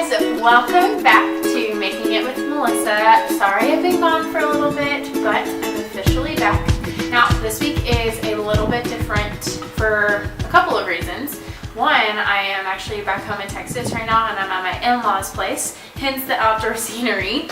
guys, welcome back to Making It with Melissa. Sorry I've been gone for a little bit, but I'm officially back. Now this week is a little bit different for a couple of reasons. One, I am actually back home in Texas right now and I'm at my in-laws place, hence the outdoor scenery.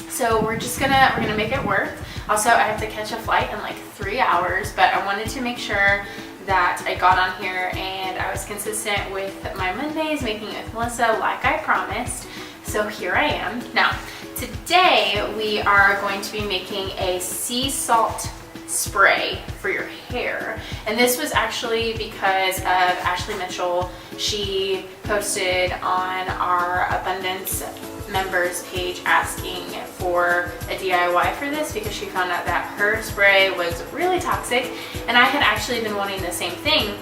So we're gonna make it work. Also, I have to catch a flight in like 3 hours, but I wanted to make sure that I got on here and I was consistent with my Mondays, Making It with Melissa, like I promised. So here I am. Now, today we are going to be making a sea salt spray for your hair. And this was actually because of Ashley Mitchell. She posted on our Abundance members page asking for a DIY for this because she found out that her spray was really toxic, and I had actually been wanting the same thing.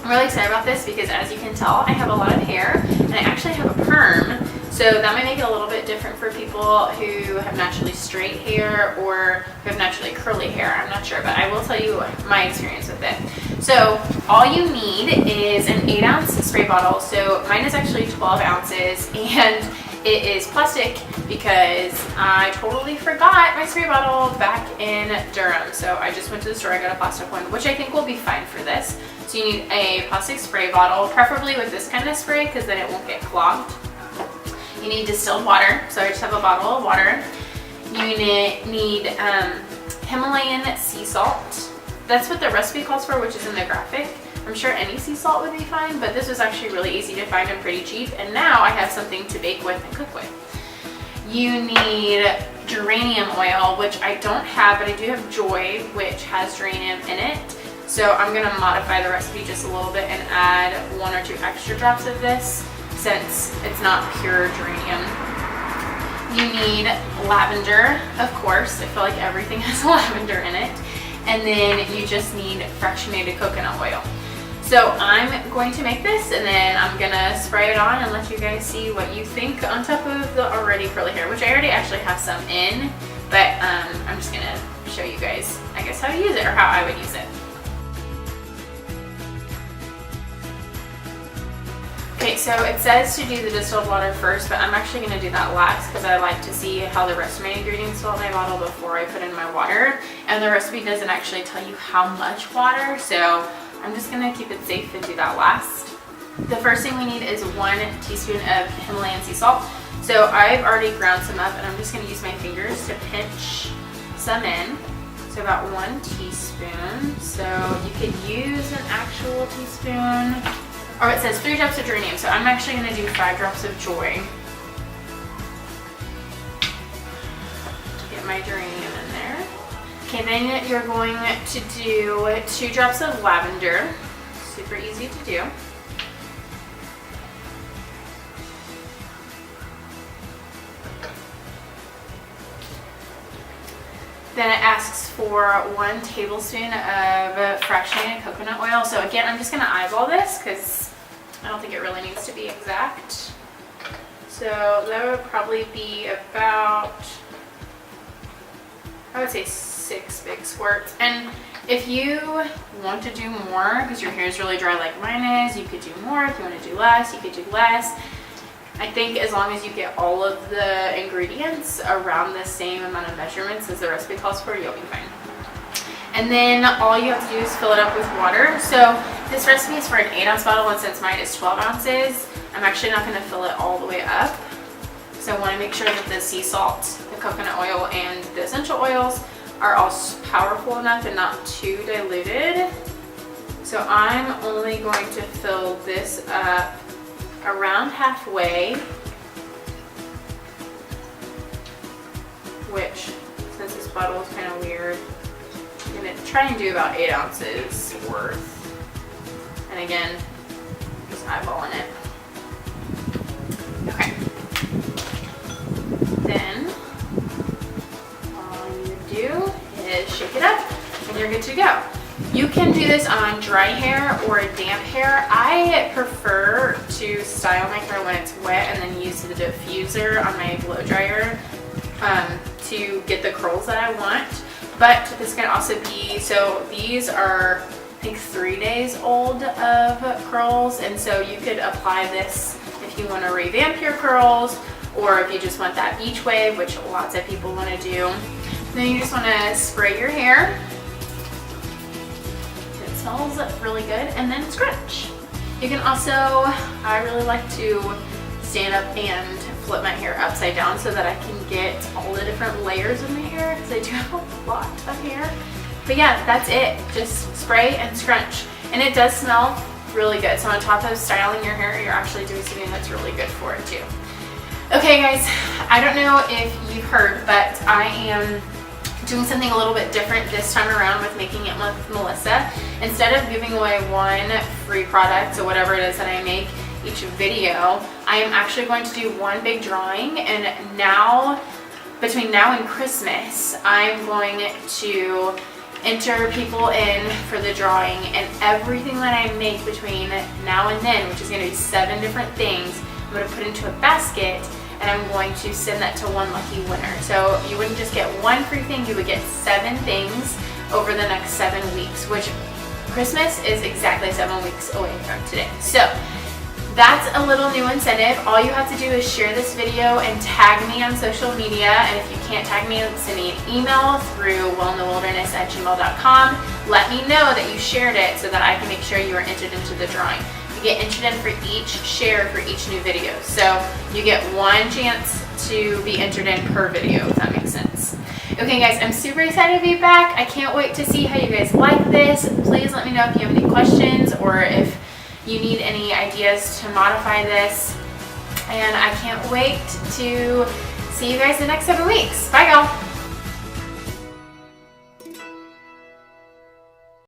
I'm really excited about this because, as you can tell, I have a lot of hair and I actually have a perm, so that might make it a little bit different for people who have naturally straight hair or who have naturally curly hair. I'm not sure, but I will tell you my experience with it. So all you need is an 8-ounce spray bottle. So mine is actually 12 ounces and it is plastic because I totally forgot my spray bottle back in Durham. So I just went to the store, I got a plastic one, which I think will be fine for this. So you need a plastic spray bottle, preferably with this kind of spray because then it won't get clogged. You need distilled water, so I just have a bottle of water. You need Himalayan sea salt. That's what the recipe calls for, which is in the graphic. I'm sure any sea salt would be fine, but this was actually really easy to find and pretty cheap. And now I have something to bake with and cook with. You need geranium oil, which I don't have, but I do have Joy, which has geranium in it. So I'm gonna modify the recipe just a little bit and add 1 or 2 extra drops of this since it's not pure geranium. You need lavender, of course. I feel like everything has lavender in it. And then you just need fractionated coconut oil. So I'm going to make this and then I'm gonna spray it on and let you guys see what you think on top of the already curly hair, which I already actually have some in, but I'm just gonna show you guys, I guess, how to use it or how I would use it. Okay, so it says to do the distilled water first, but I'm actually going to do that last because I like to see how the rest of my ingredients fill in my bottle before I put in my water. And the recipe doesn't actually tell you how much water, so I'm just going to keep it safe and do that last. The first thing we need is 1 teaspoon of Himalayan sea salt. So I've already ground some up and I'm just going to use my fingers to pinch some in. So about 1 teaspoon. So you could use an actual teaspoon. Or it says 3 drops of geranium, so I'm actually going to do 5 drops of Joy. Get my geranium in there. Okay, then you're going to do 2 drops of lavender. Super easy to do. Then it asks for 1 tablespoon of fractionated coconut oil. So again, I'm just going to eyeball this because I don't think it really needs to be exact. So that would probably be about, I would say 6 big squirts. And if you want to do more, because your hair is really dry like mine is, you could do more. If you want to do less, you could do less. I think as long as you get all of the ingredients around the same amount of measurements as the recipe calls for, you'll be fine. And then all you have to do is fill it up with water. So this recipe is for an 8-ounce bottle, and since mine is 12 ounces, I'm actually not going to fill it all the way up. So I want to make sure that the sea salt, the coconut oil, and the essential oils are all powerful enough and not too diluted. So I'm only going to fill this up around halfway, which, since this bottle is kind of weird, I'm going to try and do about 8 ounces worth. And again, just eyeballing it. Okay. Then, all you do is shake it up and you're good to go. You can do this on dry hair or damp hair. I prefer to style my hair when it's wet and then use the diffuser on my blow dryer to get the curls that I want. But this can also be, so these are I think 3 days old of curls, and so you could apply this if if you want to revamp your curls, or if you just want that beach wave, which lots of people want to do. Then you just want to spray your hair. It smells really good, and then scrunch. You can also, I really like to stand up and flip my hair upside down so that I can get all the different layers of my hair, because I do have a lot of hair. But yeah, that's it. Just spray and scrunch. And it does smell really good. So on top of styling your hair, you're actually doing something that's really good for it too. Okay guys, I don't know if you've heard, but I am doing something a little bit different this time around with Making It with Melissa. Instead of giving away one free product, so whatever it is that I make each video, I am actually going to do one big drawing, and now, between now and Christmas, I'm going to enter people in for the drawing, and everything that I make between now and then, which is going to be 7 different things, I'm going to put into a basket, and I'm going to send that to one lucky winner. So you wouldn't just get one free thing, you would get 7 things over the next 7 weeks, which Christmas is exactly 7 weeks away from today. So that's a little new incentive. All you have to do is share this video and tag me on social media. And if you can't tag me, send me an email through wellinthewilderness@gmail.com. Let me know that you shared it so that I can make sure you are entered into the drawing. You get entered in for each share for each new video. So you get one chance to be entered in per video, if that makes sense. Okay guys, I'm super excited to be back. I can't wait to see how you guys like this. Please let me know if you have any questions or if you need any ideas to modify this. And I can't wait to see you guys the next 7 weeks. Bye y'all.